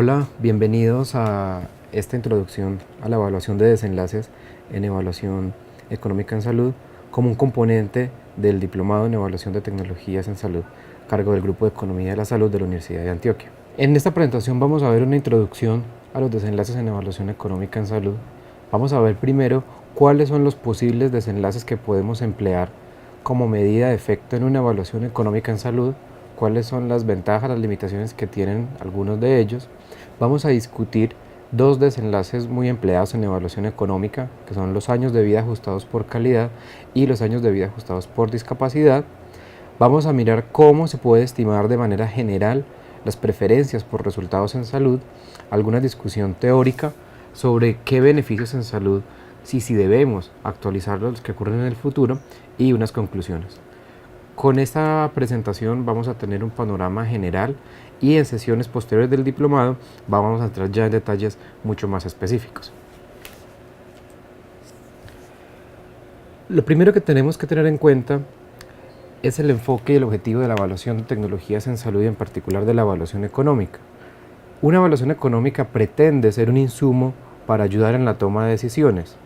Hola, bienvenidos a esta introducción a la evaluación de desenlaces en evaluación económica en salud como un componente del diplomado en evaluación de tecnologías en salud, a cargo del Grupo de Economía de la Salud de la Universidad de Antioquia. En esta presentación vamos a ver una introducción a los desenlaces en evaluación económica en salud. Vamos a ver primero cuáles son los posibles desenlaces que podemos emplear como medida de efecto en una evaluación económica en salud, cuáles son las ventajas, las limitaciones que tienen algunos de ellos. Vamos a discutir dos desenlaces muy empleados en evaluación económica, que son los años de vida ajustados por calidad y los años de vida ajustados por discapacidad. Vamos a mirar cómo se puede estimar de manera general las preferencias por resultados en salud, alguna discusión teórica sobre qué beneficios en salud, si debemos actualizar los que ocurren en el futuro, y unas conclusiones. Con esta presentación vamos a tener un panorama general y en sesiones posteriores del diplomado vamos a entrar ya en detalles mucho más específicos. Lo primero que tenemos que tener en cuenta es el enfoque y el objetivo de la evaluación de tecnologías en salud y en particular de la evaluación económica. Una evaluación económica pretende ser un insumo para ayudar en la toma de decisiones.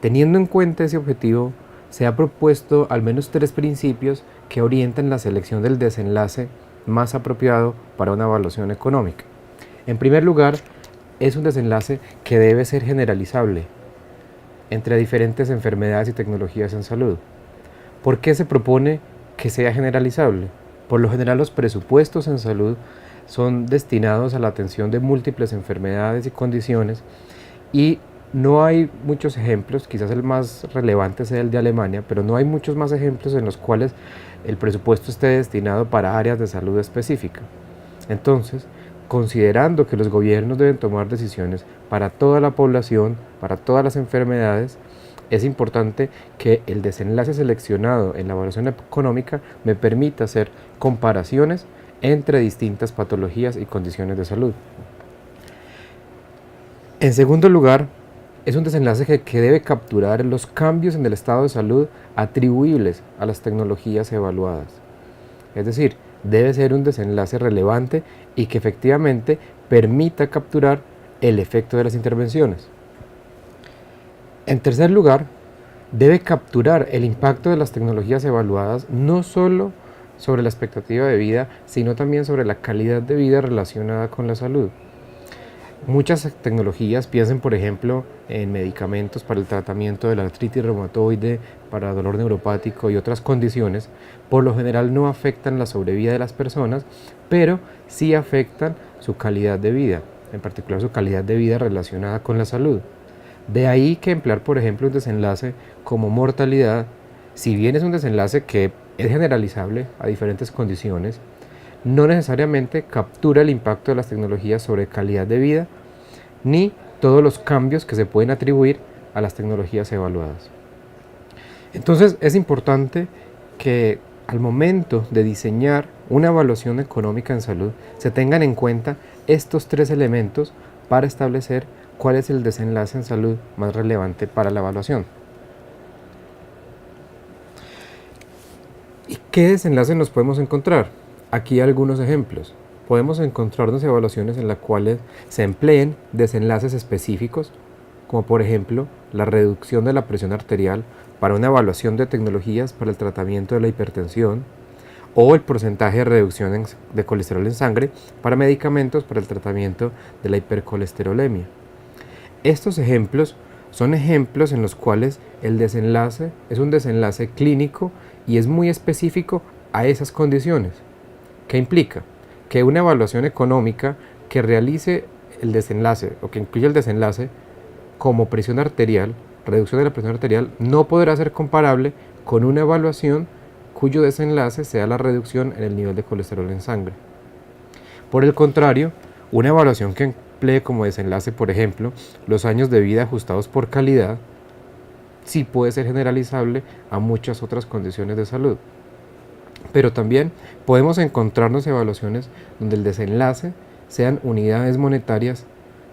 Teniendo en cuenta ese objetivo, se ha propuesto al menos 3 principios que orientan la selección del desenlace más apropiado para una evaluación económica. En primer lugar, es un desenlace que debe ser generalizable entre diferentes enfermedades y tecnologías en salud. ¿Por qué se propone que sea generalizable? Por lo general, los presupuestos en salud son destinados a la atención de múltiples enfermedades y condiciones y no hay muchos ejemplos, quizás el más relevante sea el de Alemania, pero no hay muchos más ejemplos en los cuales el presupuesto esté destinado para áreas de salud específica. Entonces, considerando que los gobiernos deben tomar decisiones para toda la población, para todas las enfermedades, es importante que el desenlace seleccionado en la evaluación económica me permita hacer comparaciones entre distintas patologías y condiciones de salud. En segundo lugar, es un desenlace que debe capturar los cambios en el estado de salud atribuibles a las tecnologías evaluadas. Es decir, debe ser un desenlace relevante y que efectivamente permita capturar el efecto de las intervenciones. En tercer lugar, debe capturar el impacto de las tecnologías evaluadas no solo sobre la expectativa de vida, sino también sobre la calidad de vida relacionada con la salud. Muchas tecnologías, piensen por ejemplo en medicamentos para el tratamiento de la artritis reumatoide, para dolor neuropático y otras condiciones, por lo general no afectan la sobrevida de las personas, pero sí afectan su calidad de vida, en particular su calidad de vida relacionada con la salud. De ahí que emplear por ejemplo un desenlace como mortalidad, si bien es un desenlace que es generalizable a diferentes condiciones, no necesariamente captura el impacto de las tecnologías sobre calidad de vida ni todos los cambios que se pueden atribuir a las tecnologías evaluadas. Entonces es importante que al momento de diseñar una evaluación económica en salud se tengan en cuenta estos 3 elementos para establecer cuál es el desenlace en salud más relevante para la evaluación. ¿Y qué desenlace nos podemos encontrar? Aquí algunos ejemplos. Podemos encontrarnos evaluaciones en las cuales se empleen desenlaces específicos, como por ejemplo la reducción de la presión arterial para una evaluación de tecnologías para el tratamiento de la hipertensión, o el porcentaje de reducción de colesterol en sangre para medicamentos para el tratamiento de la hipercolesterolemia. Estos ejemplos son ejemplos en los cuales el desenlace es un desenlace clínico y es muy específico a esas condiciones. ¿Qué implica? Que una evaluación económica que realice el desenlace o que incluya el desenlace como presión arterial, reducción de la presión arterial, no podrá ser comparable con una evaluación cuyo desenlace sea la reducción en el nivel de colesterol en sangre. Por el contrario, una evaluación que emplee como desenlace, por ejemplo, los años de vida ajustados por calidad, sí puede ser generalizable a muchas otras condiciones de salud. Pero también podemos encontrarnos evaluaciones donde el desenlace sean unidades monetarias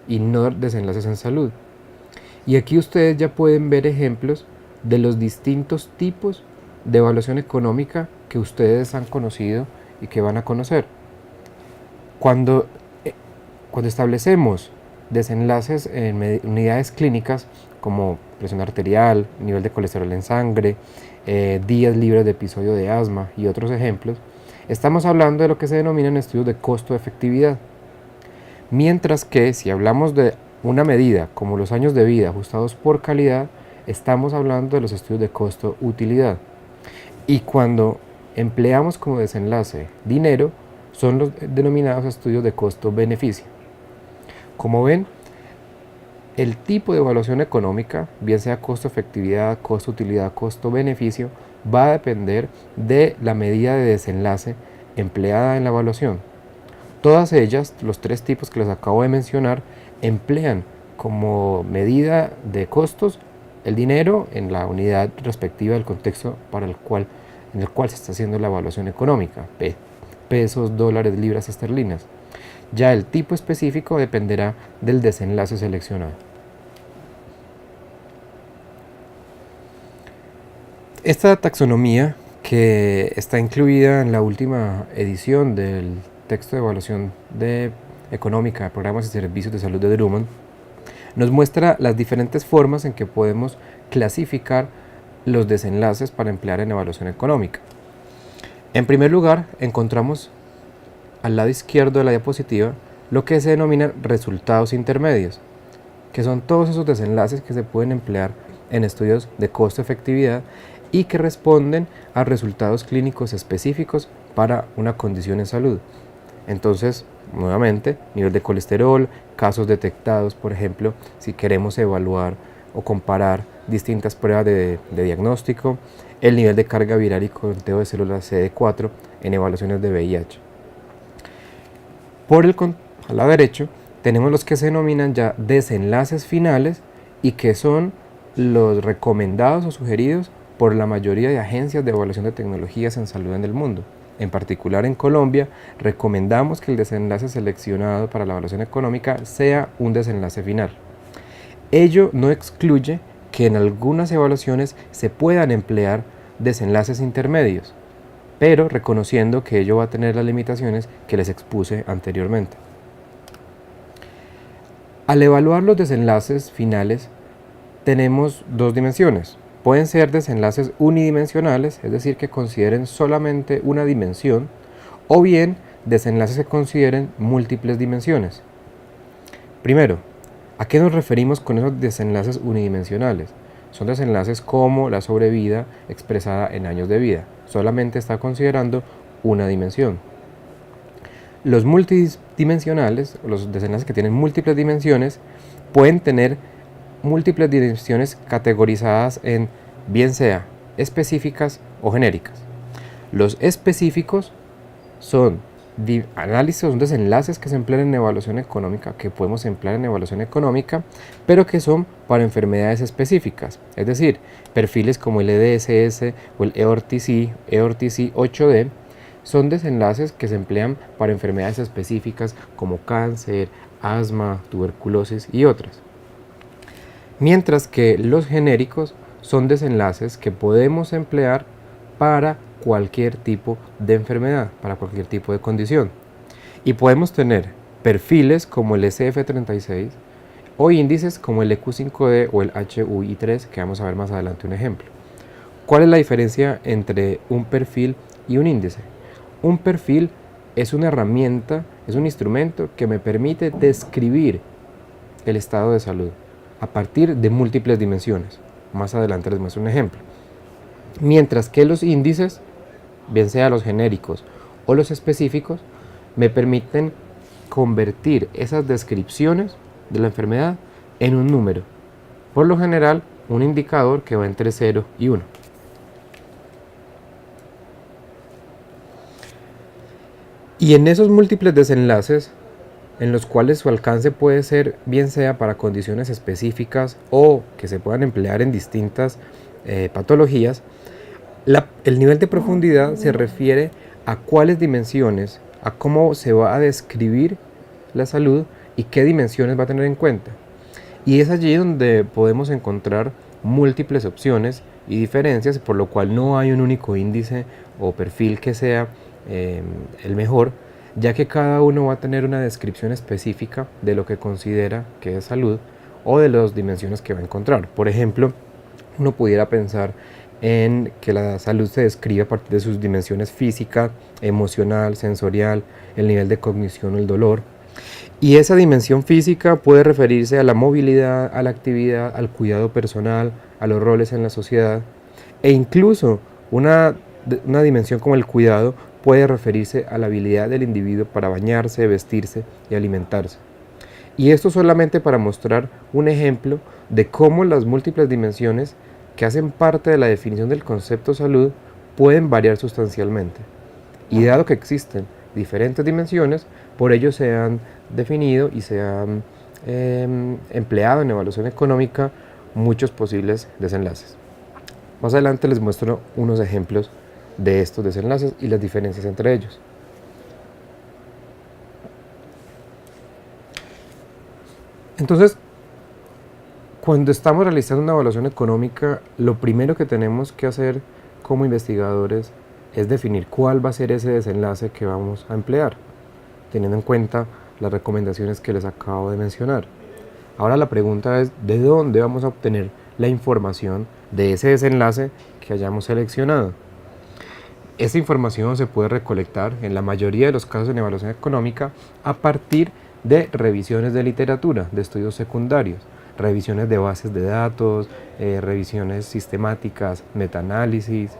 y no desenlaces en salud. Y aquí ustedes ya pueden ver ejemplos de los distintos tipos de evaluación económica que ustedes han conocido y que van a conocer. Cuando Cuando establecemos desenlaces en unidades clínicas como presión arterial, nivel de colesterol en sangre, días libres de episodio de asma y otros ejemplos, estamos hablando de lo que se denominan estudios de costo-efectividad. Mientras que si hablamos de una medida como los años de vida ajustados por calidad, estamos hablando de los estudios de costo-utilidad. Y cuando empleamos como desenlace dinero, son los denominados estudios de costo-beneficio. Como ven, el tipo de evaluación económica, bien sea costo-efectividad, costo-utilidad, costo-beneficio, va a depender de la medida de desenlace empleada en la evaluación. Todas ellas, los tres tipos que les acabo de mencionar, emplean como medida de costos el dinero en la unidad respectiva del contexto en el cual se está haciendo la evaluación económica, pesos, dólares, libras esterlinas. Ya el tipo específico dependerá del desenlace seleccionado. Esta taxonomía, que está incluida en la última edición del texto de evaluación económica de programas y servicios de salud de Drummond, nos muestra las diferentes formas en que podemos clasificar los desenlaces para emplear en evaluación económica. En primer lugar, encontramos al lado izquierdo de la diapositiva lo que se denominan resultados intermedios, que son todos esos desenlaces que se pueden emplear en estudios de costo-efectividad y que responden a resultados clínicos específicos para una condición en salud. Entonces, nuevamente, nivel de colesterol, casos detectados, por ejemplo, si queremos evaluar o comparar distintas pruebas de diagnóstico, el nivel de carga viral y conteo de células CD4 en evaluaciones de VIH. Al lado derecho tenemos los que se denominan ya desenlaces finales y que son los recomendados o sugeridos por la mayoría de agencias de evaluación de tecnologías en salud en el mundo. En particular en Colombia, recomendamos que el desenlace seleccionado para la evaluación económica sea un desenlace final. Ello no excluye que en algunas evaluaciones se puedan emplear desenlaces intermedios, pero reconociendo que ello va a tener las limitaciones que les expuse anteriormente. Al evaluar los desenlaces finales, tenemos dos dimensiones. Pueden ser desenlaces unidimensionales, es decir, que consideren solamente una dimensión, o bien desenlaces que consideren múltiples dimensiones. Primero, ¿a qué nos referimos con esos desenlaces unidimensionales? Son desenlaces como la sobrevida expresada en años de vida. Solamente está considerando una dimensión. Los multidimensionales, los desenlaces que tienen múltiples dimensiones, pueden tener múltiples dimensiones categorizadas en bien sea específicas o genéricas. Los específicos son son desenlaces que se emplean en evaluación económica, que podemos emplear en evaluación económica, pero que son para enfermedades específicas, es decir, perfiles como el EDSS o el EORTC 8D, son desenlaces que se emplean para enfermedades específicas como cáncer, asma, tuberculosis y otras. Mientras que los genéricos son desenlaces que podemos emplear para cualquier tipo de enfermedad, para cualquier tipo de condición. Y podemos tener perfiles como el SF36 o índices como el EQ5D o el HUI3, que vamos a ver más adelante un ejemplo. ¿Cuál es la diferencia entre un perfil y un índice? Un perfil es una herramienta, es un instrumento que me permite describir el estado de salud a partir de múltiples dimensiones. Más adelante les muestro un ejemplo. Mientras que los índices, bien sea los genéricos o los específicos, me permiten convertir esas descripciones de la enfermedad en un número. Por lo general, un indicador que va entre 0 y 1. Y en esos múltiples desenlaces, en los cuales su alcance puede ser bien sea para condiciones específicas o que se puedan emplear en distintas patologías, el nivel de profundidad se refiere a cuáles dimensiones, a cómo se va a describir la salud y qué dimensiones va a tener en cuenta. Y es allí donde podemos encontrar múltiples opciones y diferencias, por lo cual no hay un único índice o perfil que sea el mejor, ya que cada uno va a tener una descripción específica de lo que considera que es salud o de las dimensiones que va a encontrar. Por ejemplo, uno pudiera pensar en que la salud se describe a partir de sus dimensiones física, emocional, sensorial, el nivel de cognición o el dolor. Y esa dimensión física puede referirse a la movilidad, a la actividad, al cuidado personal, a los roles en la sociedad, e incluso una dimensión como el cuidado puede referirse a la habilidad del individuo para bañarse, vestirse y alimentarse. Y esto solamente para mostrar un ejemplo de cómo las múltiples dimensiones que hacen parte de la definición del concepto salud pueden variar sustancialmente. Y dado que existen diferentes dimensiones, por ello se han definido y se han empleado en evaluación económica muchos posibles desenlaces. Más adelante les muestro unos ejemplos de estos desenlaces y las diferencias entre ellos. Entonces, cuando estamos realizando una evaluación económica, lo primero que tenemos que hacer como investigadores es definir cuál va a ser ese desenlace que vamos a emplear, teniendo en cuenta las recomendaciones que les acabo de mencionar. Ahora la pregunta es, ¿de dónde vamos a obtener la información de ese desenlace que hayamos seleccionado? Esa información se puede recolectar en la mayoría de los casos en evaluación económica a partir de revisiones de literatura, de estudios secundarios, revisiones de bases de datos, revisiones sistemáticas, metaanálisis,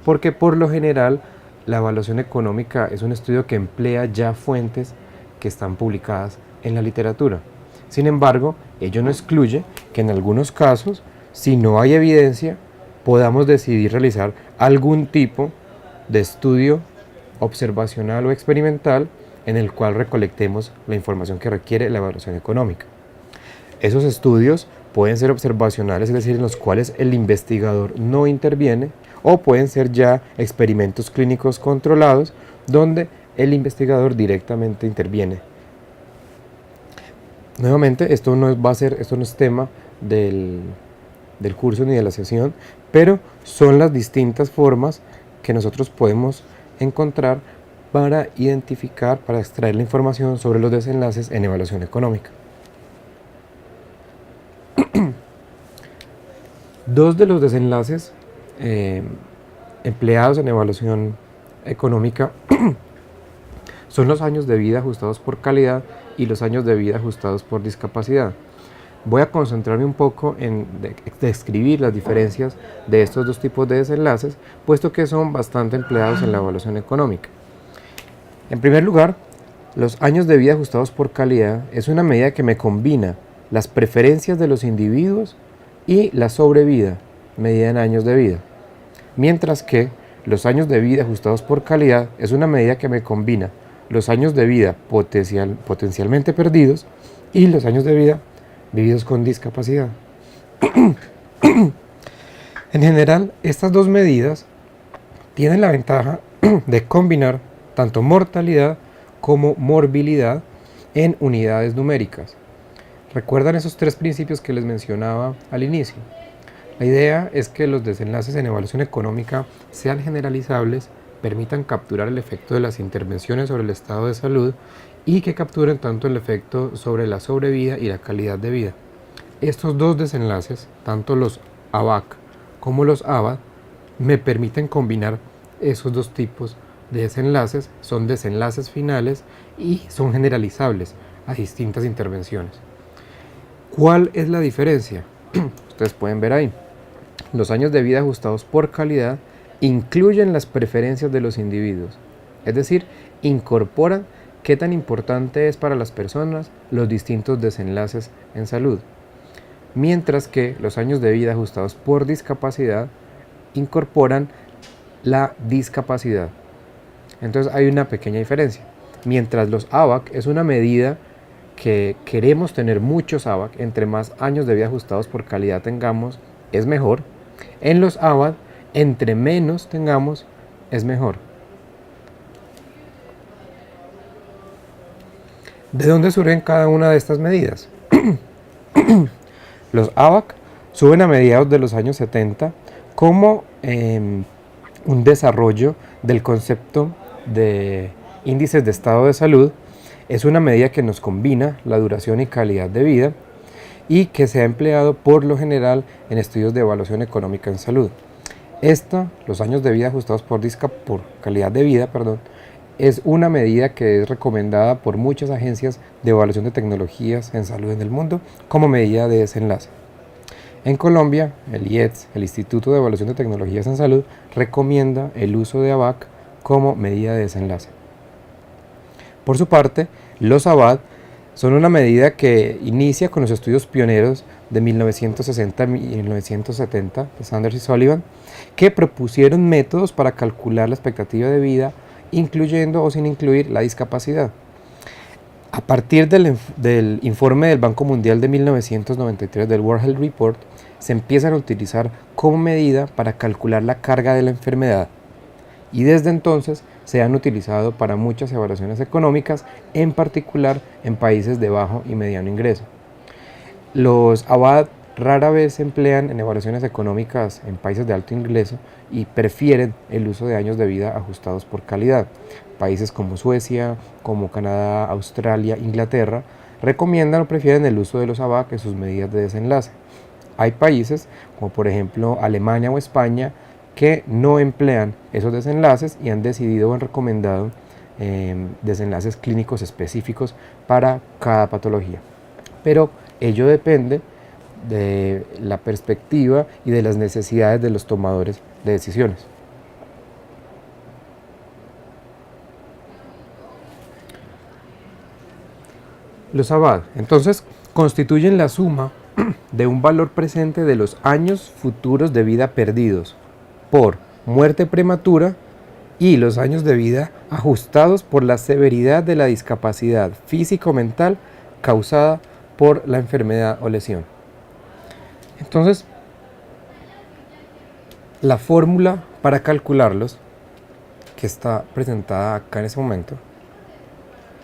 porque por lo general la evaluación económica es un estudio que emplea ya fuentes que están publicadas en la literatura. Sin embargo, ello no excluye que en algunos casos, si no hay evidencia, podamos decidir realizar algún tipo de estudio observacional o experimental en el cual recolectemos la información que requiere la evaluación económica. Esos estudios pueden ser observacionales, es decir, en los cuales el investigador no interviene, o pueden ser ya experimentos clínicos controlados, donde el investigador directamente interviene. Nuevamente, esto no es tema del curso ni de la sesión, pero son las distintas formas que nosotros podemos encontrar para identificar, para extraer la información sobre los desenlaces en evaluación económica. Dos de los desenlaces empleados en evaluación económica son los años de vida ajustados por calidad y los años de vida ajustados por discapacidad. Voy a concentrarme un poco en describir las diferencias de estos dos tipos de desenlaces, puesto que son bastante empleados en la evaluación económica. En primer lugar, los años de vida ajustados por calidad es una medida que me combina las preferencias de los individuos y la sobrevida, medida en años de vida. Mientras que los años de vida ajustados por calidad es una medida que me combina los años de vida potencialmente perdidos y los años de vida vividos con discapacidad. En general, estas dos medidas tienen la ventaja de combinar tanto mortalidad como morbilidad en unidades numéricas. ¿Recuerdan esos tres principios que les mencionaba al inicio? La idea es que los desenlaces en evaluación económica sean generalizables, permitan capturar el efecto de las intervenciones sobre el estado de salud y que capturen tanto el efecto sobre la sobrevida y la calidad de vida. Estos dos desenlaces, tanto los ABAC como los ABAD, me permiten combinar esos dos tipos de desenlaces, son desenlaces finales y son generalizables a distintas intervenciones. ¿Cuál es la diferencia? Ustedes pueden ver ahí. Los años de vida ajustados por calidad incluyen las preferencias de los individuos, es decir, incorporan qué tan importante es para las personas los distintos desenlaces en salud, mientras que los años de vida ajustados por discapacidad incorporan la discapacidad. Entonces hay una pequeña diferencia. Mientras los ABAC es una medida que queremos tener muchos ABAC, entre más años de vida ajustados por calidad tengamos, es mejor. En los ABAD, entre menos tengamos, es mejor. ¿De dónde surgen cada una de estas medidas? Los ABAC suben a mediados de los años 70 como un desarrollo del concepto de índices de estado de salud, es una medida que nos combina la duración y calidad de vida y que se ha empleado por lo general en estudios de evaluación económica en salud. Los años de vida ajustados por calidad de vida, es una medida que es recomendada por muchas agencias de evaluación de tecnologías en salud en el mundo como medida de desenlace. En Colombia, el IETS, el Instituto de Evaluación de Tecnologías en Salud, recomienda el uso de ABAC como medida de desenlace. Por su parte, los ABAD son una medida que inicia con los estudios pioneros de 1960 y 1970 de Sanders y Sullivan, que propusieron métodos para calcular la expectativa de vida, incluyendo o sin incluir la discapacidad. A partir del informe del Banco Mundial de 1993 del World Health Report, se empiezan a utilizar como medida para calcular la carga de la enfermedad, y desde entonces se han utilizado para muchas evaluaciones económicas, en particular en países de bajo y mediano ingreso. Los ABAD rara vez se emplean en evaluaciones económicas en países de alto ingreso y prefieren el uso de años de vida ajustados por calidad. Países como Suecia, como Canadá, Australia, Inglaterra, recomiendan o prefieren el uso de los ABAC en sus medidas de desenlace. Hay países, como por ejemplo Alemania o España, que no emplean esos desenlaces y han decidido o han recomendado desenlaces clínicos específicos para cada patología. Pero ello depende de la perspectiva y de las necesidades de los tomadores de decisiones. Los ABAD, entonces, constituyen la suma de un valor presente de los años futuros de vida perdidos por muerte prematura y los años de vida ajustados por la severidad de la discapacidad físico-mental causada por la enfermedad o lesión. Entonces, la fórmula para calcularlos, que está presentada acá en ese momento,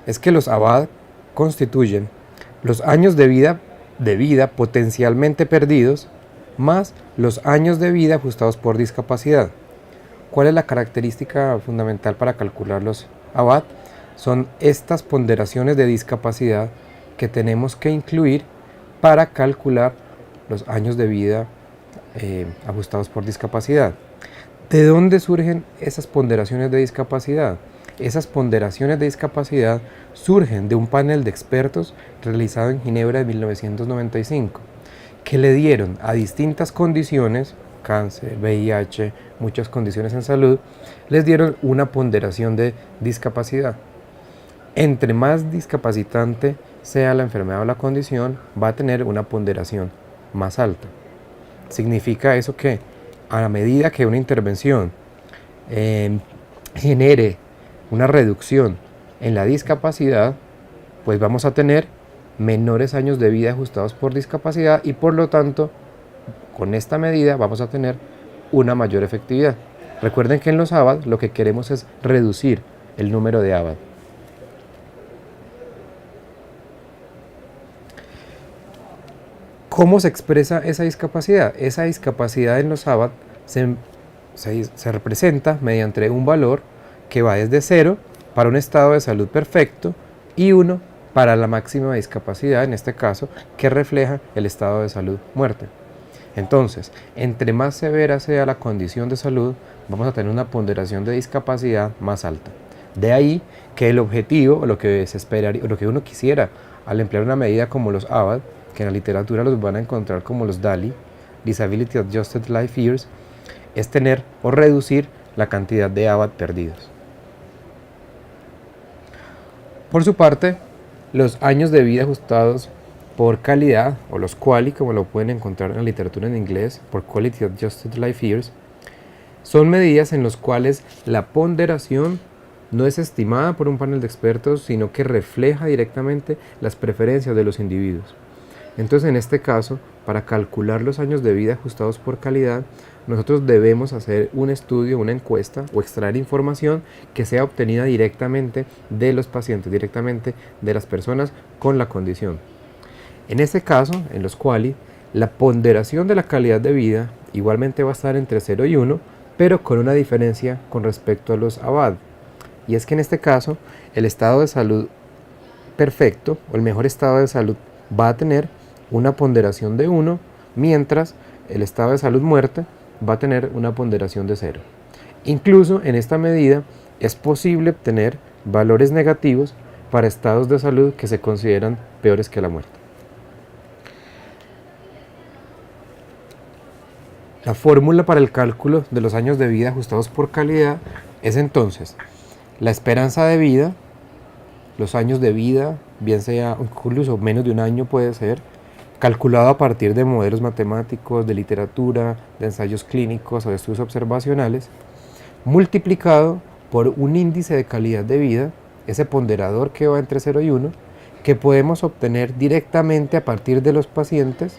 es que los ABAD constituyen los años de vida potencialmente perdidos más los años de vida ajustados por discapacidad. ¿Cuál es la característica fundamental para calcular los ABAD? Son estas ponderaciones de discapacidad que tenemos que incluir para calcular los años de vida ajustados por discapacidad. ¿De dónde surgen esas ponderaciones de discapacidad? Esas ponderaciones de discapacidad surgen de un panel de expertos realizado en Ginebra de 1995, que le dieron a distintas condiciones, cáncer, VIH, muchas condiciones en salud, les dieron una ponderación de discapacidad. Entre más discapacitante sea la enfermedad o la condición, va a tener una ponderación más alta. Significa eso que a medida que una intervención genere una reducción en la discapacidad, pues vamos a tener menores años de vida ajustados por discapacidad y por lo tanto, con esta medida vamos a tener una mayor efectividad. Recuerden que en los ABAD lo que queremos es reducir el número de ABAD. ¿Cómo se expresa esa discapacidad? Esa discapacidad en los ABAD se representa mediante un valor que va desde 0 para un estado de salud perfecto y 1 para la máxima discapacidad, en este caso, que refleja el estado de salud muerte. Entonces, entre más severa sea la condición de salud, vamos a tener una ponderación de discapacidad más alta. De ahí que el objetivo, o lo que se esperaría, o lo que uno quisiera al emplear una medida como los ABAD, que en la literatura los van a encontrar como los DALY, Disability Adjusted Life Years, es tener o reducir la cantidad de ABAD perdidos. Por su parte, los años de vida ajustados por calidad, o los QALY, como lo pueden encontrar en la literatura en inglés, por Quality Adjusted Life Years, son medidas en las cuales la ponderación no es estimada por un panel de expertos, sino que refleja directamente las preferencias de los individuos. Entonces, en este caso, para calcular los años de vida ajustados por calidad, nosotros debemos hacer un estudio, una encuesta o extraer información que sea obtenida directamente de los pacientes, directamente de las personas con la condición. En este caso, en los QALY, la ponderación de la calidad de vida igualmente va a estar entre 0 y 1, pero con una diferencia con respecto a los ABAD. y es que en este caso el estado de salud perfecto o el mejor estado de salud va a tener una ponderación de 1, mientras el estado de salud muerte va a tener una ponderación de 0. Incluso en esta medida es posible obtener valores negativos para estados de salud que se consideran peores que la muerte. La fórmula para el cálculo de los años de vida ajustados por calidad es entonces la esperanza de vida, los años de vida, bien sea incluso menos de un año puede ser, calculado a partir de modelos matemáticos, de literatura, de ensayos clínicos o de estudios observacionales, multiplicado por un índice de calidad de vida, ese ponderador que va entre 0 y 1, que podemos obtener directamente a partir de los pacientes,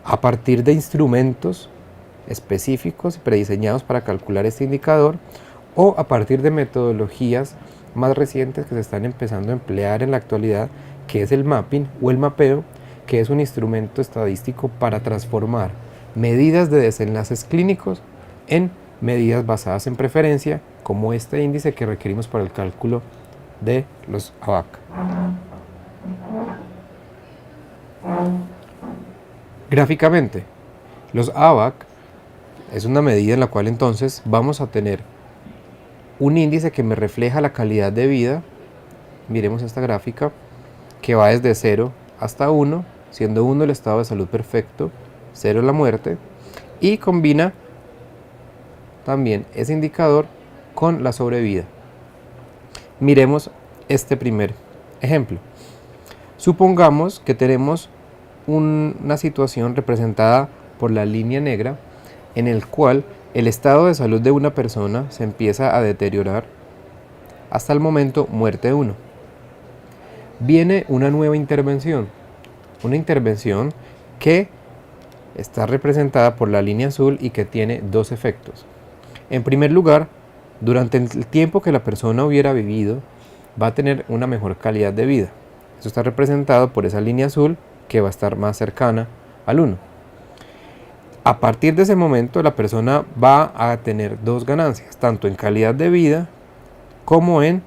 a partir de instrumentos específicos y prediseñados para calcular este indicador, o a partir de metodologías más recientes que se están empezando a emplear en la actualidad, que es el mapping o el mapeo, que es un instrumento estadístico para transformar medidas de desenlaces clínicos en medidas basadas en preferencia, como este índice que requerimos para el cálculo de los ABAC. Gráficamente, los ABAC es una medida en la cual entonces vamos a tener un índice que me refleja la calidad de vida. Miremos esta gráfica que va desde 0 hasta 1, siendo 1 el estado de salud perfecto, 0 la muerte, y combina también ese indicador con la sobrevida. Miremos este primer ejemplo. Supongamos que tenemos una situación representada por la línea negra en el cual el estado de salud de una persona se empieza a deteriorar hasta el momento muerte 1. Viene una nueva intervención, una intervención que está representada por la línea azul y que tiene dos efectos. En primer lugar, durante el tiempo que la persona hubiera vivido, va a tener una mejor calidad de vida. Eso está representado por esa línea azul que va a estar más cercana al 1. A partir de ese momento, la persona va a tener dos ganancias, tanto en calidad de vida como en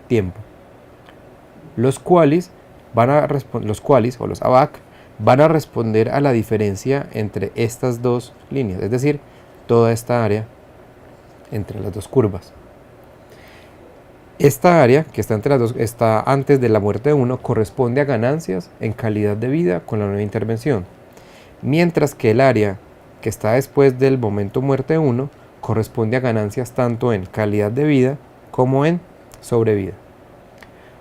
tiempo. Los cuales o los ABAC van a responder a la diferencia entre estas dos líneas, es decir, toda esta área entre las dos curvas. Esta área que está entre las dos, está antes de la muerte de 1, corresponde a ganancias en calidad de vida con la nueva intervención, mientras que el área que está después del momento muerte 1 corresponde a ganancias tanto en calidad de vida como en sobrevida.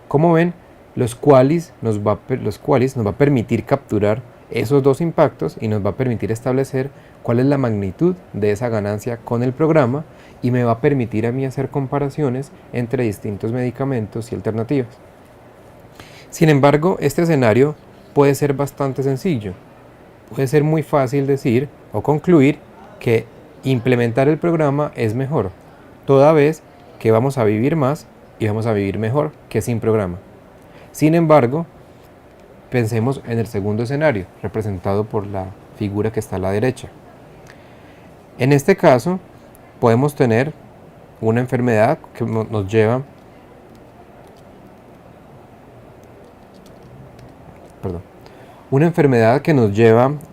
Como ven, los cuales nos va a permitir capturar esos dos impactos y nos va a permitir establecer cuál es la magnitud de esa ganancia con el programa, y me va a permitir a mí hacer comparaciones entre distintos medicamentos y alternativas. Sin embargo, este escenario puede ser bastante sencillo. Puede ser muy fácil decir o concluir que implementar el programa es mejor, toda vez que vamos a vivir más y vamos a vivir mejor que sin programa. Sin embargo, pensemos en el segundo escenario, representado por la figura que está a la derecha. En este caso, podemos tener una enfermedad que nos lleva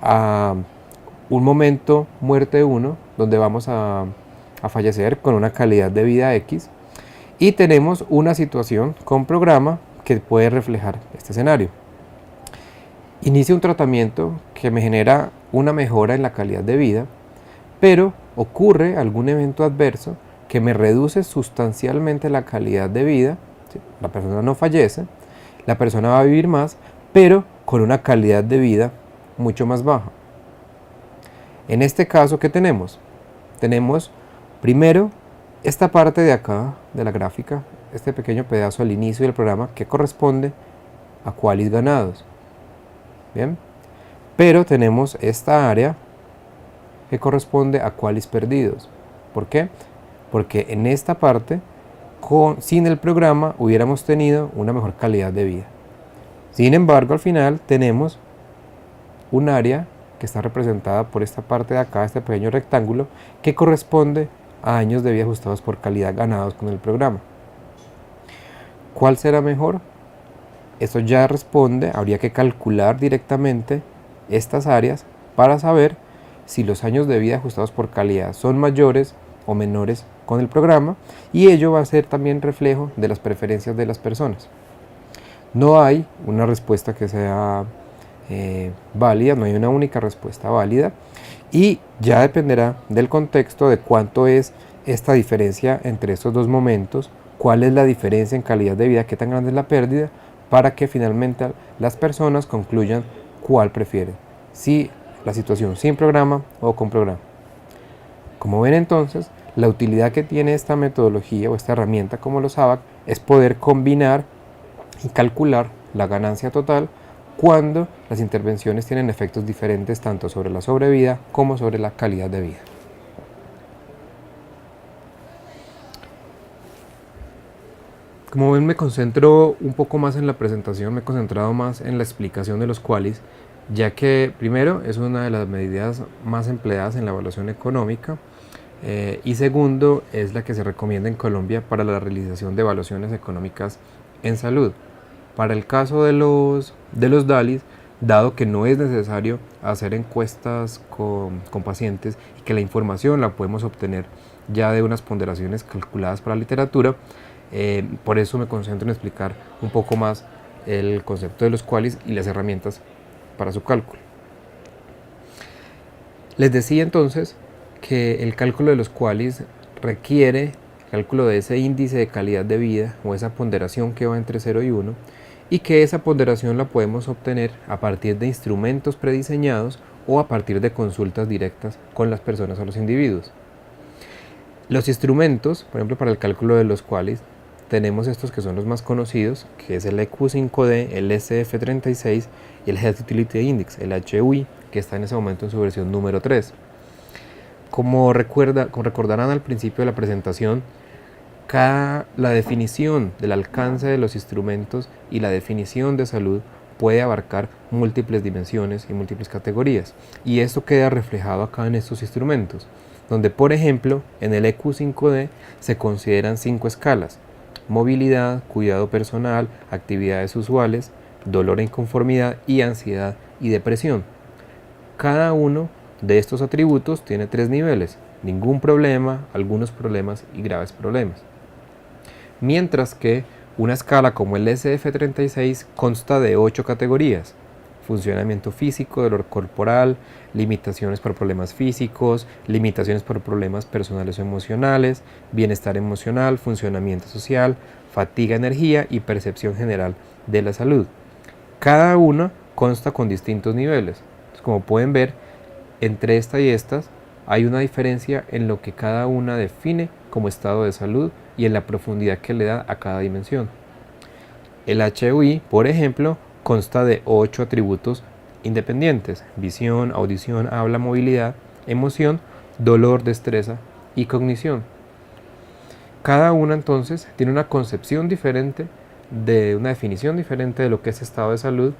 a un momento muerte 1, donde vamos a fallecer con una calidad de vida X, y tenemos una situación con programa que puede reflejar este escenario. Inicio un tratamiento que me genera una mejora en la calidad de vida, pero ocurre algún evento adverso que me reduce sustancialmente la calidad de vida. La persona no fallece, la persona va a vivir más, pero con una calidad de vida mucho más baja. En este caso, ¿qué tenemos? Tenemos primero esta parte de acá de la gráfica, este pequeño pedazo al inicio del programa que corresponde a qualis ganados. Bien, pero tenemos esta área que corresponde a qualis perdidos. ¿Por qué? Porque en esta parte, sin el programa, hubiéramos tenido una mejor calidad de vida. Sin embargo, al final tenemos un área que está representada por esta parte de acá, este pequeño rectángulo, que corresponde a años de vida ajustados por calidad ganados con el programa. ¿Cuál será mejor? Eso ya responde, habría que calcular directamente estas áreas para saber si los años de vida ajustados por calidad son mayores o menores con el programa, y ello va a ser también reflejo de las preferencias de las personas. No hay una respuesta que sea válida, no hay una única respuesta válida, y ya dependerá del contexto de cuánto es esta diferencia entre estos dos momentos, cuál es la diferencia en calidad de vida, qué tan grande es la pérdida, para que finalmente las personas concluyan cuál prefieren, si la situación sin programa o con programa. Como ven entonces, la utilidad que tiene esta metodología o esta herramienta como los ABAC es poder combinar y calcular la ganancia total cuando las intervenciones tienen efectos diferentes tanto sobre la sobrevida como sobre la calidad de vida. Como ven, me concentro un poco más en la presentación, me he concentrado más en la explicación de los QALYs, ya que primero es una de las medidas más empleadas en la evaluación económica, y segundo es la que se recomienda en Colombia para la realización de evaluaciones económicas en salud. Para el caso de los DALYs, dado que no es necesario hacer encuestas con pacientes y que la información la podemos obtener ya de unas ponderaciones calculadas para la literatura, por eso me concentro en explicar un poco más el concepto de los QALYs y las herramientas para su cálculo. Les decía entonces que el cálculo de los QALYs requiere el cálculo de ese índice de calidad de vida o esa ponderación que va entre 0 y 1, y que esa ponderación la podemos obtener a partir de instrumentos prediseñados o a partir de consultas directas con las personas o los individuos. Los instrumentos, por ejemplo, para el cálculo de los QALYs, tenemos estos que son los más conocidos, que es el EQ5D, el SF36 y el Health Utility Index, el HUI, que está en ese momento en su versión número 3. Como recordarán al principio de la presentación, la definición del alcance de los instrumentos y la definición de salud puede abarcar múltiples dimensiones y múltiples categorías, y esto queda reflejado acá en estos instrumentos, donde por ejemplo en el EQ5D se consideran 5 escalas: movilidad, cuidado personal, actividades usuales, dolor e inconformidad y ansiedad y depresión. Cada uno de estos atributos tiene 3 niveles: ningún problema, algunos problemas y graves problemas. Mientras que una escala como el SF36 consta de 8 categorías: funcionamiento físico, dolor corporal, limitaciones por problemas físicos, limitaciones por problemas personales o emocionales, bienestar emocional, funcionamiento social, fatiga, energía y percepción general de la salud. Cada una consta con distintos niveles. Entonces, como pueden ver, entre esta y estas hay una diferencia en lo que cada una define como estado de salud y en la profundidad que le da a cada dimensión. El HUI, por ejemplo, consta de 8 atributos independientes: visión, audición, habla, movilidad, emoción, dolor, destreza y cognición. Cada una entonces tiene una concepción diferente, de una definición diferente de lo que es estado de salud,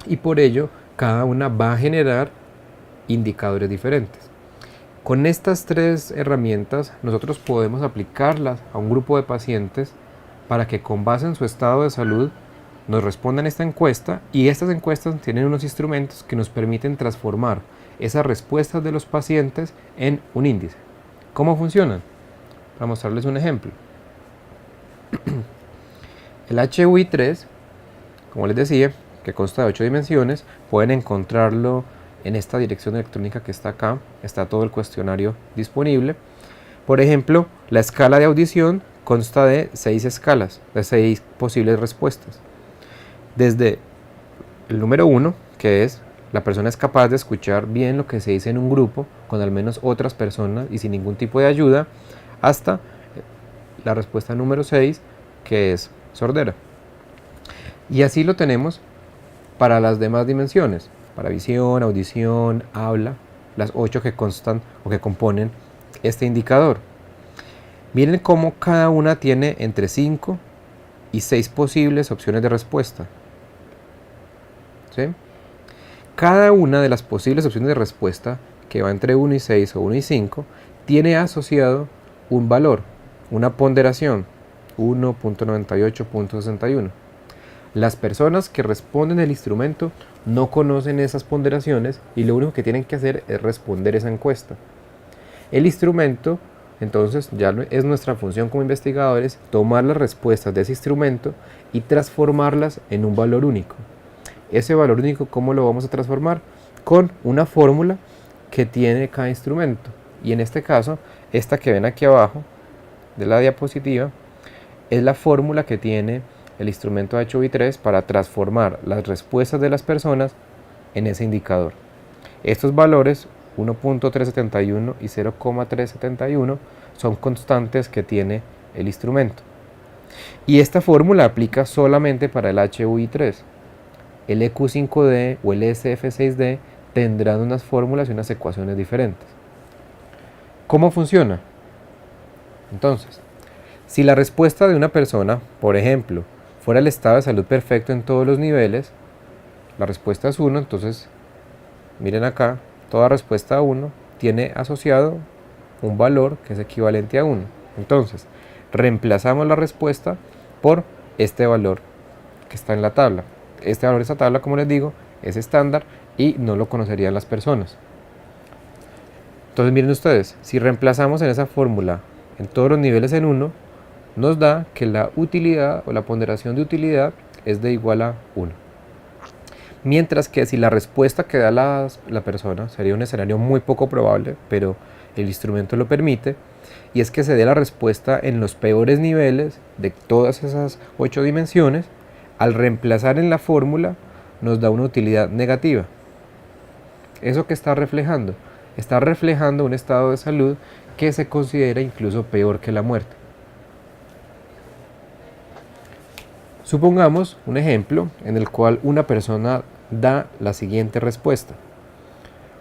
y por ello cada una va a generar indicadores diferentes. Con estas 3 herramientas nosotros podemos aplicarlas a un grupo de pacientes para que con base en su estado de salud nos respondan esta encuesta, y estas encuestas tienen unos instrumentos que nos permiten transformar esas respuestas de los pacientes en un índice. ¿Cómo funcionan? Para mostrarles un ejemplo. El HUI3, como les decía, que consta de 8 dimensiones, pueden encontrarlo en esta dirección electrónica que está acá. Está todo el cuestionario disponible. Por ejemplo, la escala de audición consta de 6 escalas, de 6 posibles respuestas. Desde el número 1, que es la persona es capaz de escuchar bien lo que se dice en un grupo con al menos otras personas y sin ningún tipo de ayuda, hasta la respuesta número 6, que es sordera. Y así lo tenemos para las demás dimensiones, para visión, audición, habla, las 8 que constan o que componen este indicador. Miren cómo cada una tiene entre 5 y 6 posibles opciones de respuesta. ¿Sí? Cada una de las posibles opciones de respuesta, que va entre 1 y 6 o 1 y 5, tiene asociado un valor, una ponderación. 1.98.61. Las personas que responden el instrumento no conocen esas ponderaciones y lo único que tienen que hacer es responder esa encuesta. El instrumento, entonces, ya es nuestra función como investigadores tomar las respuestas de ese instrumento y transformarlas en un valor único. Ese valor único, ¿cómo lo vamos a transformar? Con una fórmula que tiene cada instrumento. Y en este caso, esta que ven aquí abajo de la diapositiva es la fórmula que tiene el instrumento HV3 para transformar las respuestas de las personas en ese indicador. Estos valores 1.371 y 0.371 son constantes que tiene el instrumento. Y esta fórmula aplica solamente para el HUI3. El EQ5D o el SF6D tendrán unas fórmulas y unas ecuaciones diferentes. ¿Cómo funciona? Entonces, si la respuesta de una persona, por ejemplo, fuera el estado de salud perfecto en todos los niveles, la respuesta es 1, entonces miren acá, toda respuesta a 1 tiene asociado un valor que es equivalente a 1. Entonces, reemplazamos la respuesta por este valor que está en la tabla. Este valor de esta tabla, como les digo, es estándar y no lo conocerían las personas. Entonces miren ustedes, si reemplazamos en esa fórmula en todos los niveles en 1, nos da que la utilidad o la ponderación de utilidad es de igual a 1. Mientras que si la respuesta que da la persona, sería un escenario muy poco probable, pero el instrumento lo permite, y es que se dé la respuesta en los peores niveles de todas esas 8 dimensiones, al reemplazar en la fórmula nos da una utilidad negativa. ¿Eso qué está reflejando? Está reflejando un estado de salud que se considera incluso peor que la muerte. Supongamos un ejemplo en el cual una persona da la siguiente respuesta.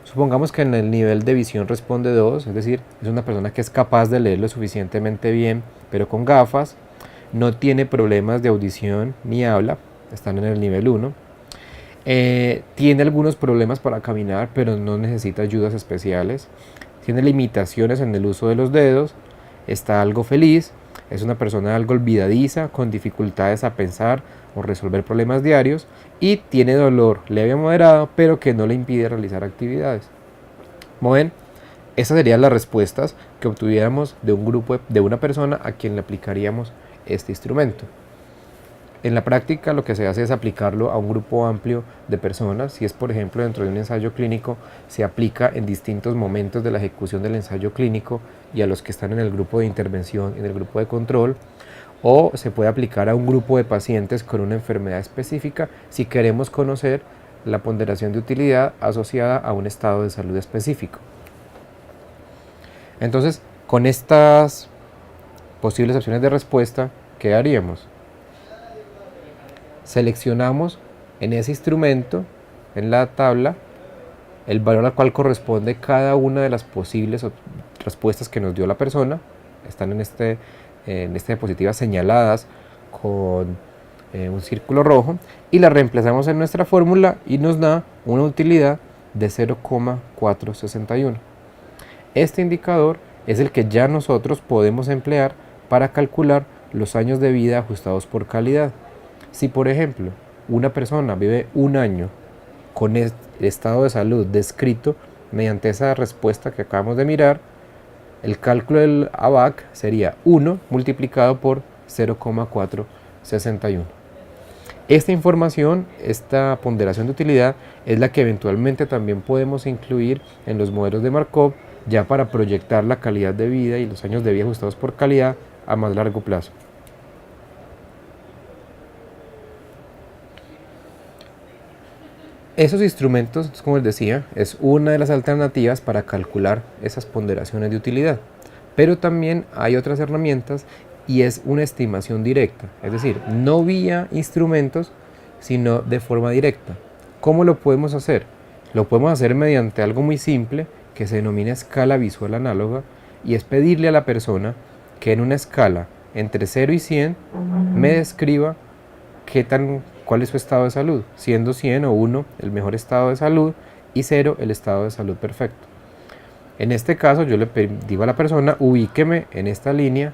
Supongamos que en el nivel de visión responde 2, es decir, es una persona que es capaz de leerlo suficientemente bien, pero con gafas, no tiene problemas de audición ni habla, están en el nivel 1. Tiene algunos problemas para caminar, pero no necesita ayudas especiales. Tiene limitaciones en el uso de los dedos, está algo feliz, es una persona algo olvidadiza, con dificultades a pensar o resolver problemas diarios y tiene dolor leve o moderado, pero que no le impide realizar actividades. Como ven, esas serían las respuestas que obtuviéramos de un grupo de una persona a quien le aplicaríamos este instrumento. En la práctica lo que se hace es aplicarlo a un grupo amplio de personas. Si es, por ejemplo, dentro de un ensayo clínico, se aplica en distintos momentos de la ejecución del ensayo clínico y a los que están en el grupo de intervención, en el grupo de control, o se puede aplicar a un grupo de pacientes con una enfermedad específica si queremos conocer la ponderación de utilidad asociada a un estado de salud específico. Entonces, con estas posibles opciones de respuesta, ¿qué haríamos? Seleccionamos en ese instrumento, en la tabla, el valor al cual corresponde cada una de las posibles respuestas que nos dio la persona. Están en esta diapositiva señaladas con un círculo rojo y la reemplazamos en nuestra fórmula y nos da una utilidad de 0,461. Este indicador es el que ya nosotros podemos emplear para calcular los años de vida ajustados por calidad. Si, por ejemplo, una persona vive un año con el estado de salud descrito mediante esa respuesta que acabamos de mirar, el cálculo del ABAC sería 1 multiplicado por 0,461. Esta información, esta ponderación de utilidad, es la que eventualmente también podemos incluir en los modelos de Markov ya para proyectar la calidad de vida y los años de vida ajustados por calidad a más largo plazo. Esos instrumentos, como les decía, es una de las alternativas para calcular esas ponderaciones de utilidad. Pero también hay otras herramientas y es una estimación directa, es decir, no vía instrumentos, sino de forma directa. ¿Cómo lo podemos hacer? Lo podemos hacer mediante algo muy simple que se denomina escala visual análoga y es pedirle a la persona que en una escala entre 0 y 100 me describa cuál es su estado de salud, siendo 100 o 1 el mejor estado de salud y 0 el estado de salud perfecto. En este caso yo le digo a la persona, ubíqueme en esta línea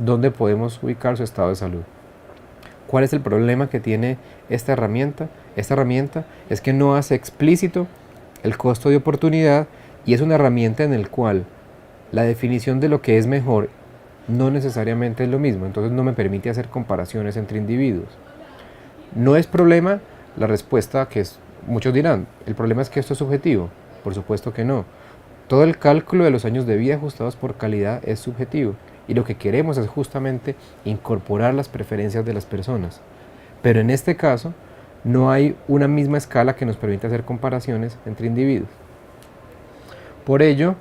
dónde podemos ubicar su estado de salud. ¿Cuál es el problema que tiene esta herramienta? Esta herramienta es que no hace explícito el costo de oportunidad y es una herramienta en el cual la definición de lo que es mejor no necesariamente es lo mismo, entonces no me permite hacer comparaciones entre individuos. ¿No es problema? La respuesta muchos dirán, el problema es que esto es subjetivo. Por supuesto que no. Todo el cálculo de los años de vida ajustados por calidad es subjetivo y lo que queremos es justamente incorporar las preferencias de las personas. Pero en este caso no hay una misma escala que nos permita hacer comparaciones entre individuos. Por ello,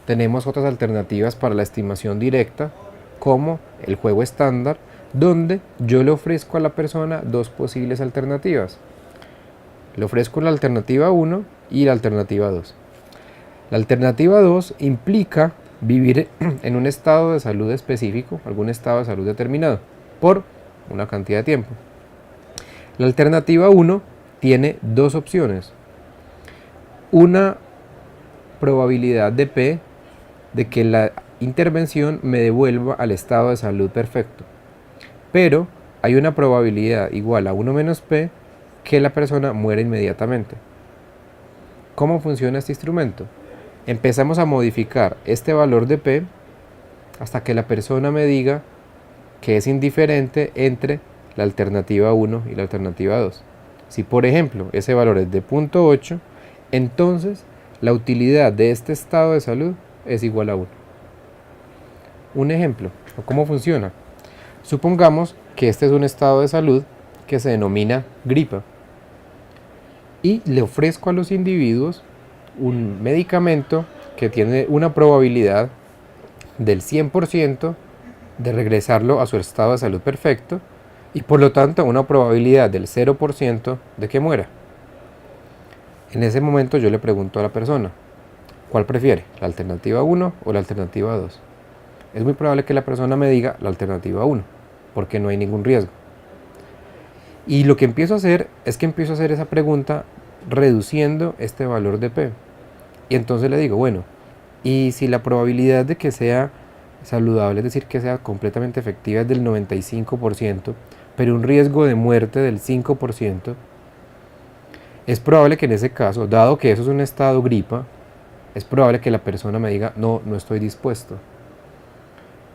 tenemos otras alternativas para la estimación directa, como el juego estándar, donde yo le ofrezco a la persona dos posibles alternativas. Le ofrezco la alternativa 1 y la alternativa 2. La alternativa 2 implica vivir en un estado de salud específico, algún estado de salud determinado, por una cantidad de tiempo. La alternativa 1 tiene dos opciones. Una probabilidad de P de que la intervención me devuelva al estado de salud perfecto. Pero hay una probabilidad igual a 1 menos P que la persona muera inmediatamente. ¿Cómo funciona este instrumento? Empezamos a modificar este valor de P hasta que la persona me diga que es indiferente entre la alternativa 1 y la alternativa 2. Si por ejemplo ese valor es de 0.8, entonces la utilidad de este estado de salud es igual a 1. Un ejemplo, ¿cómo funciona? Supongamos que este es un estado de salud que se denomina gripa y le ofrezco a los individuos un medicamento que tiene una probabilidad del 100% de regresarlo a su estado de salud perfecto y por lo tanto una probabilidad del 0% de que muera. En ese momento yo le pregunto a la persona, ¿cuál prefiere? ¿La alternativa 1 o la alternativa 2? Es muy probable que la persona me diga la alternativa 1, porque no hay ningún riesgo. Y lo que empiezo a hacer es que empiezo a hacer esa pregunta reduciendo este valor de P. Y entonces le digo, bueno, y si la probabilidad de que sea saludable, es decir, que sea completamente efectiva es del 95%, pero un riesgo de muerte del 5%, es probable que en ese caso, dado que eso es un estado gripa, es probable que la persona me diga, no estoy dispuesto.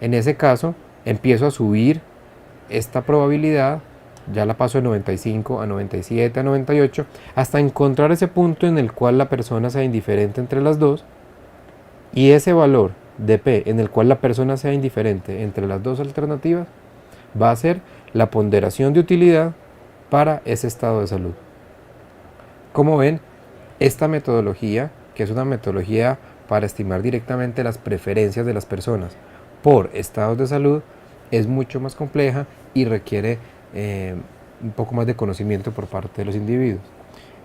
En ese caso, empiezo a subir esta probabilidad, ya la paso de 95 a 97 a 98, hasta encontrar ese punto en el cual la persona sea indiferente entre las dos, y ese valor de P en el cual la persona sea indiferente entre las dos alternativas va a ser la ponderación de utilidad para ese estado de salud. Como ven, esta metodología, que es una metodología para estimar directamente las preferencias de las personas por estados de salud, es mucho más compleja y requiere un poco más de conocimiento por parte de los individuos.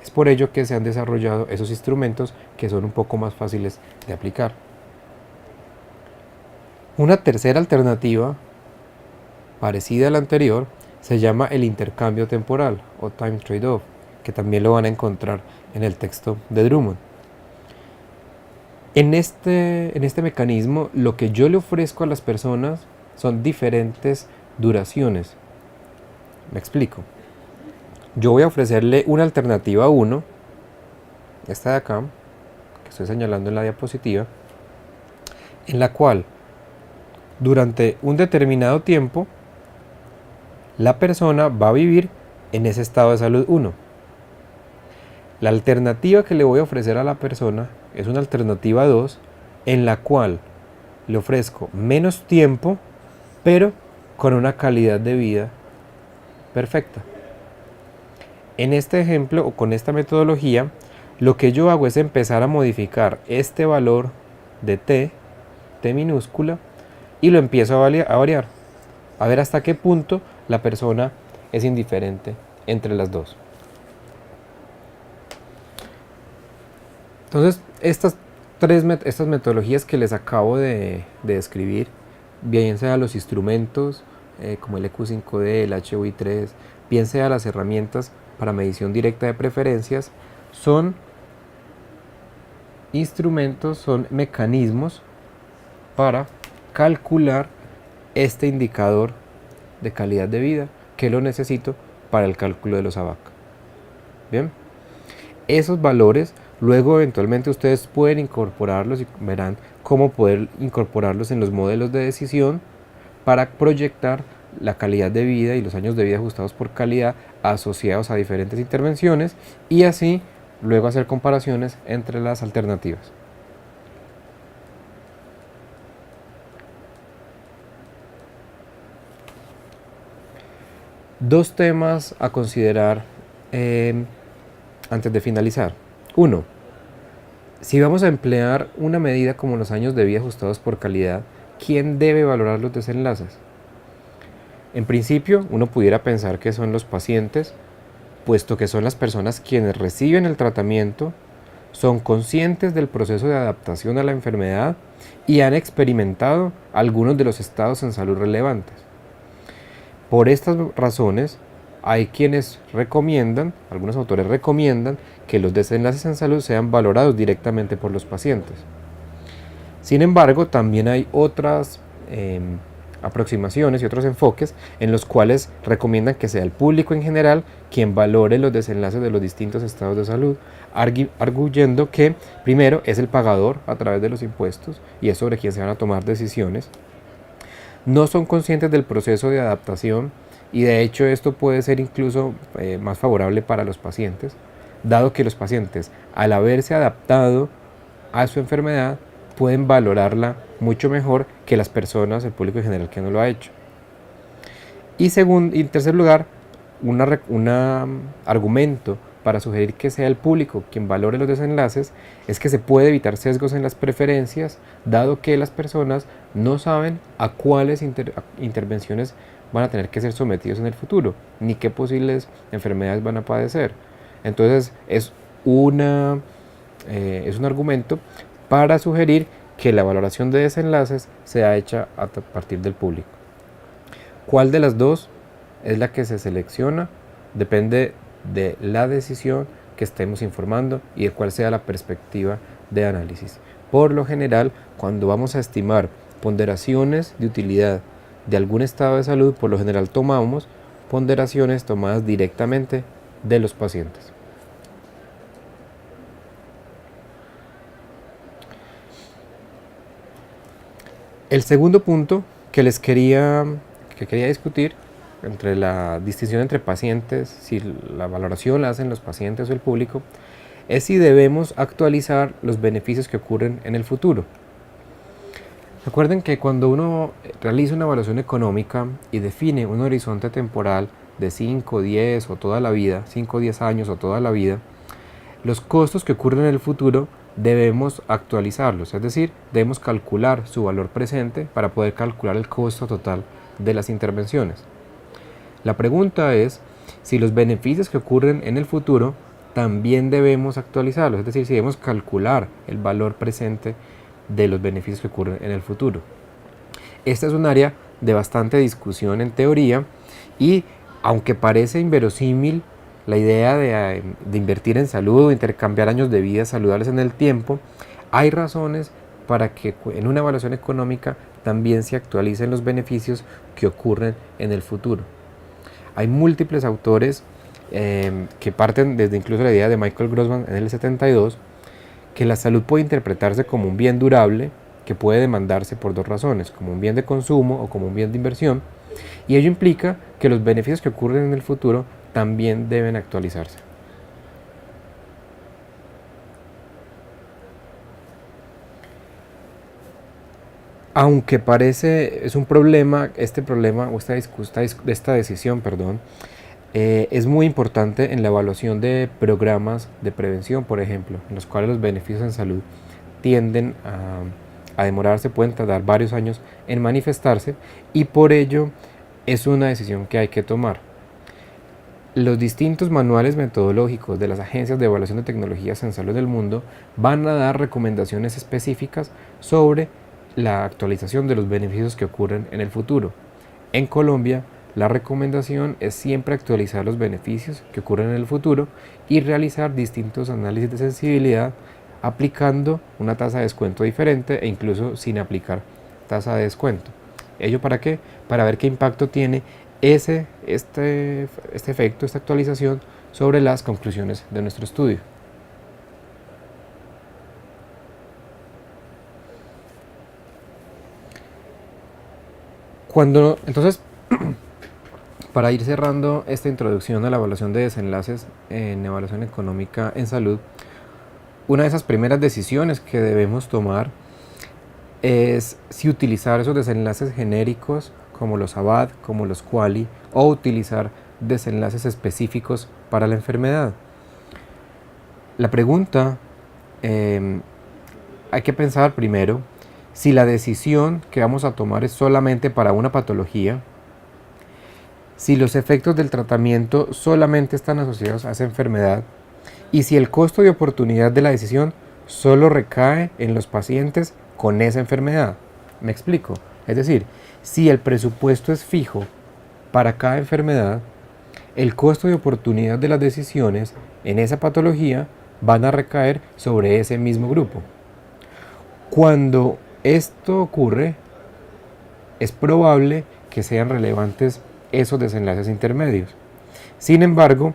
Es por ello que se han desarrollado esos instrumentos que son un poco más fáciles de aplicar. Una tercera alternativa, parecida a la anterior, se llama el intercambio temporal o time trade-off, que también lo van a encontrar en el texto de Drummond. En este mecanismo, lo que yo le ofrezco a las personas son diferentes duraciones. Me explico. Yo voy a ofrecerle una alternativa 1, esta de acá, que estoy señalando en la diapositiva, en la cual durante un determinado tiempo la persona va a vivir en ese estado de salud 1. La alternativa que le voy a ofrecer a la persona es una alternativa 2, en la cual le ofrezco menos tiempo, pero con una calidad de vida perfecta. En este ejemplo o con esta metodología, lo que yo hago es empezar a modificar este valor de T minúscula, y lo empiezo a variar, a ver hasta qué punto la persona es indiferente entre las dos. Entonces, estas metodologías que les acabo de describir, bien sea los instrumentos como el EQ5D, el HUI3, bien sea las herramientas para medición directa de preferencias, son instrumentos, son mecanismos para calcular este indicador de calidad de vida que lo necesito para el cálculo de los ABAC. Bien, esos valores luego eventualmente ustedes pueden incorporarlos y verán cómo poder incorporarlos en los modelos de decisión para proyectar la calidad de vida y los años de vida ajustados por calidad asociados a diferentes intervenciones y así luego hacer comparaciones entre las alternativas. Dos temas a considerar antes de finalizar. Uno, si vamos a emplear una medida como los años de vida ajustados por calidad, ¿quién debe valorar los desenlaces? En principio, uno pudiera pensar que son los pacientes, puesto que son las personas quienes reciben el tratamiento, son conscientes del proceso de adaptación a la enfermedad y han experimentado algunos de los estados en salud relevantes. Por estas razones, hay quienes recomiendan, algunos autores recomiendan, que los desenlaces en salud sean valorados directamente por los pacientes. Sin embargo, también hay otras aproximaciones y otros enfoques en los cuales recomiendan que sea el público en general quien valore los desenlaces de los distintos estados de salud, arguyendo que primero es el pagador a través de los impuestos y es sobre quien se van a tomar decisiones. No son conscientes del proceso de adaptación y de hecho esto puede ser incluso más favorable para los pacientes, dado que los pacientes al haberse adaptado a su enfermedad pueden valorarla mucho mejor que las personas, el público en general que no lo ha hecho. Y en tercer lugar, un argumento para sugerir que sea el público quien valore los desenlaces es que se puede evitar sesgos en las preferencias, dado que las personas no saben a cuáles intervenciones van a tener que ser sometidos en el futuro, ni qué posibles enfermedades van a padecer. Entonces es un argumento para sugerir que la valoración de desenlaces sea hecha a partir del público. ¿Cuál de las dos es la que se selecciona? Depende de la decisión que estemos informando y de cuál sea la perspectiva de análisis. Por lo general, cuando vamos a estimar ponderaciones de utilidad de algún estado de salud, por lo general tomamos ponderaciones tomadas directamente de los pacientes. El segundo punto que quería discutir entre la distinción entre pacientes, si la valoración la hacen los pacientes o el público, es si debemos actualizar los beneficios que ocurren en el futuro. Recuerden que cuando uno realiza una evaluación económica y define un horizonte temporal de 5, 10 o toda la vida, 5 o 10 años o toda la vida, los costos que ocurren en el futuro debemos actualizarlos, es decir, debemos calcular su valor presente para poder calcular el costo total de las intervenciones. La pregunta es si los beneficios que ocurren en el futuro también debemos actualizarlos, es decir, si debemos calcular el valor presente de los beneficios que ocurren en el futuro. Esta es un área de bastante discusión en teoría y aunque parece inverosímil la idea de invertir en salud o intercambiar años de vida saludables en el tiempo, hay razones para que en una evaluación económica también se actualicen los beneficios que ocurren en el futuro. Hay múltiples autores que parten desde incluso la idea de Michael Grossman en el 72, que la salud puede interpretarse como un bien durable que puede demandarse por dos razones, como un bien de consumo o como un bien de inversión, y ello implica que los beneficios que ocurren en el futuro también deben actualizarse. Aunque parece es un problema, esta decisión, es muy importante en la evaluación de programas de prevención, por ejemplo, en los cuales los beneficios en salud tienden a demorarse, pueden tardar varios años en manifestarse y por ello es una decisión que hay que tomar. Los distintos manuales metodológicos de las agencias de evaluación de tecnologías en salud del mundo van a dar recomendaciones específicas sobre la actualización de los beneficios que ocurren en el futuro. En Colombia, la recomendación es siempre actualizar los beneficios que ocurren en el futuro y realizar distintos análisis de sensibilidad aplicando una tasa de descuento diferente e incluso sin aplicar tasa de descuento. ¿Ello para qué? Para ver qué impacto tiene este efecto, esta actualización sobre las conclusiones de nuestro estudio. Entonces, para ir cerrando esta introducción a la evaluación de desenlaces en evaluación económica en salud, una de esas primeras decisiones que debemos tomar es si utilizar esos desenlaces genéricos como los ABAD, como los QALY, o utilizar desenlaces específicos para la enfermedad. La pregunta, hay que pensar primero si la decisión que vamos a tomar es solamente para una patología, si los efectos del tratamiento solamente están asociados a esa enfermedad y si el costo de oportunidad de la decisión solo recae en los pacientes con esa enfermedad. ¿Me explico? Es decir, si el presupuesto es fijo para cada enfermedad, el costo de oportunidad de las decisiones en esa patología van a recaer sobre ese mismo grupo. Cuando esto ocurre, es probable que sean relevantes esos desenlaces intermedios. Sin embargo,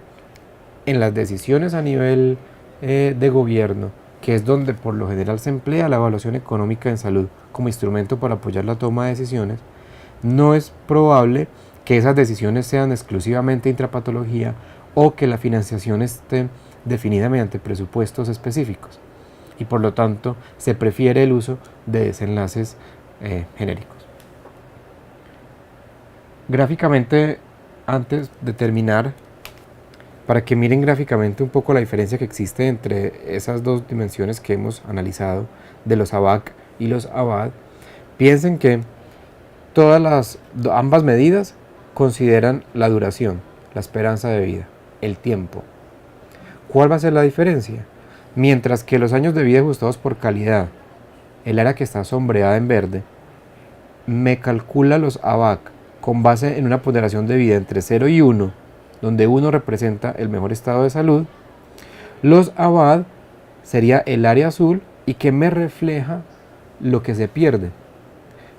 en las decisiones a nivel de gobierno, que es donde por lo general se emplea la evaluación económica en salud como instrumento para apoyar la toma de decisiones, no es probable que esas decisiones sean exclusivamente intrapatología o que la financiación esté definida mediante presupuestos específicicos, y por lo tanto se prefiere el uso de desenlaces genéricos. Gráficamente, antes de terminar, para que miren gráficamente un poco la diferencia que existe entre esas dos dimensiones que hemos analizado, de los ABAC y los ABAD, piensen que ambas medidas consideran la duración, la esperanza de vida, el tiempo. ¿Cuál va a ser la diferencia? Mientras que los años de vida ajustados por calidad, el área que está sombreada en verde, me calcula los ABAC con base en una ponderación de vida entre 0 y 1, donde 1 representa el mejor estado de salud, los ABAD sería el área azul y que me refleja lo que se pierde.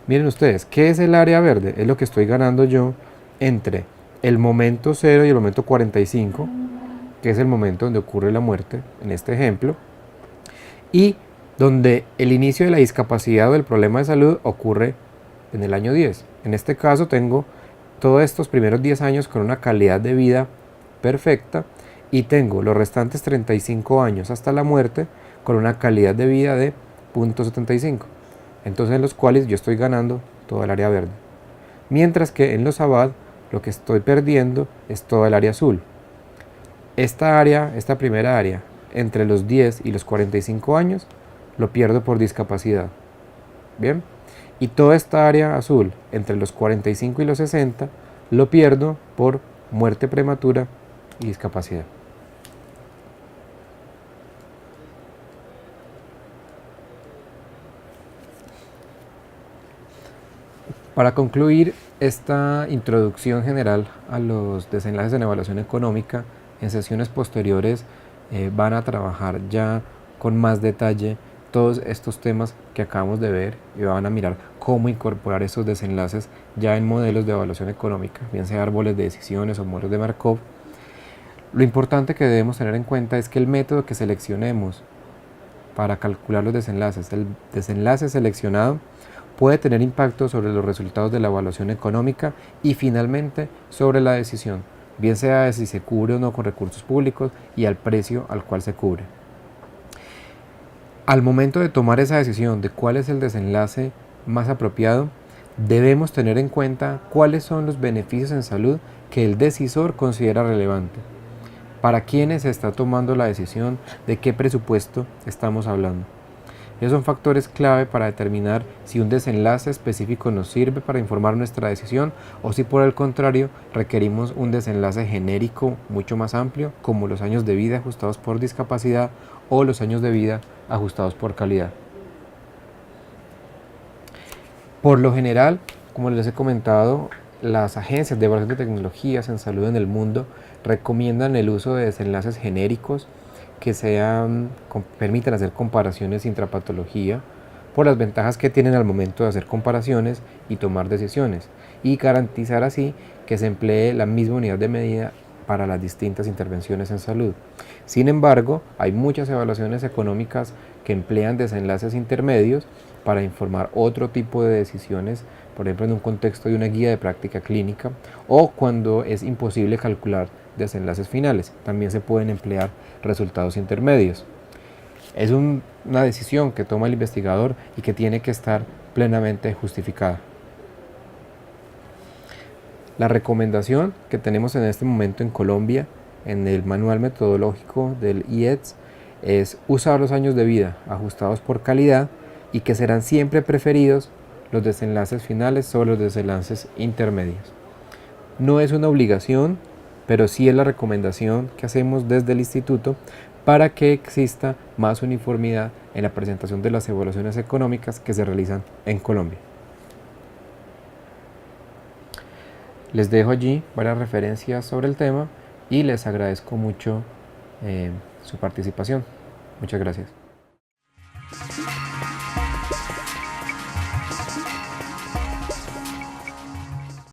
Miren ustedes, ¿qué es el área verde? Es lo que estoy ganando yo entre el momento 0 y el momento 45, que es el momento donde ocurre la muerte, en este ejemplo, y donde el inicio de la discapacidad o del problema de salud ocurre en el año 10. En este caso tengo todos estos primeros 10 años con una calidad de vida perfecta y tengo los restantes 35 años hasta la muerte con una calidad de vida de 0.75. Entonces en los cuales yo estoy ganando todo el área verde. Mientras que en los ABAD lo que estoy perdiendo es todo el área azul. Esta primera área, entre los 10 y los 45 años, lo pierdo por discapacidad. Bien. Y toda esta área azul, entre los 45 y los 60, lo pierdo por muerte prematura y discapacidad. Para concluir esta introducción general a los desenlaces en evaluación económica, en sesiones posteriores van a trabajar ya con más detalle todos estos temas que acabamos de ver y van a mirar cómo incorporar estos desenlaces ya en modelos de evaluación económica, bien sea árboles de decisiones o modelos de Markov. Lo importante que debemos tener en cuenta es que el método que seleccionemos para calcular los desenlaces, el desenlace seleccionado, puede tener impacto sobre los resultados de la evaluación económica y finalmente sobre la decisión, bien sea de si se cubre o no con recursos públicos y al precio al cual se cubre. Al momento de tomar esa decisión de cuál es el desenlace más apropiado, debemos tener en cuenta cuáles son los beneficios en salud que el decisor considera relevante, para quiénes se está tomando la decisión, de qué presupuesto estamos hablando. Esos son factores clave para determinar si un desenlace específico nos sirve para informar nuestra decisión o si por el contrario requerimos un desenlace genérico mucho más amplio, como los años de vida ajustados por discapacidad o los años de vida ajustados por calidad. Por lo general, como les he comentado, las agencias de evaluación de tecnologías en salud en el mundo recomiendan el uso de desenlaces genéricos que permitan hacer comparaciones intrapatología por las ventajas que tienen al momento de hacer comparaciones y tomar decisiones, y garantizar así que se emplee la misma unidad de medida para las distintas intervenciones en salud. Sin embargo, hay muchas evaluaciones económicas que emplean desenlaces intermedios para informar otro tipo de decisiones, por ejemplo en un contexto de una guía de práctica clínica o cuando es imposible calcular desenlaces finales. También se pueden emplear resultados intermedios. Es una decisión que toma el investigador y que tiene que estar plenamente justificada. La recomendación que tenemos en este momento en Colombia, en el manual metodológico del IETS, es usar los años de vida ajustados por calidad y que serán siempre preferidos los desenlaces finales sobre los desenlaces intermedios. No es una obligación, pero sí es la recomendación que hacemos desde el instituto para que exista más uniformidad en la presentación de las evaluaciones económicas que se realizan en Colombia. Les dejo allí varias referencias sobre el tema y les agradezco mucho su participación. Muchas gracias.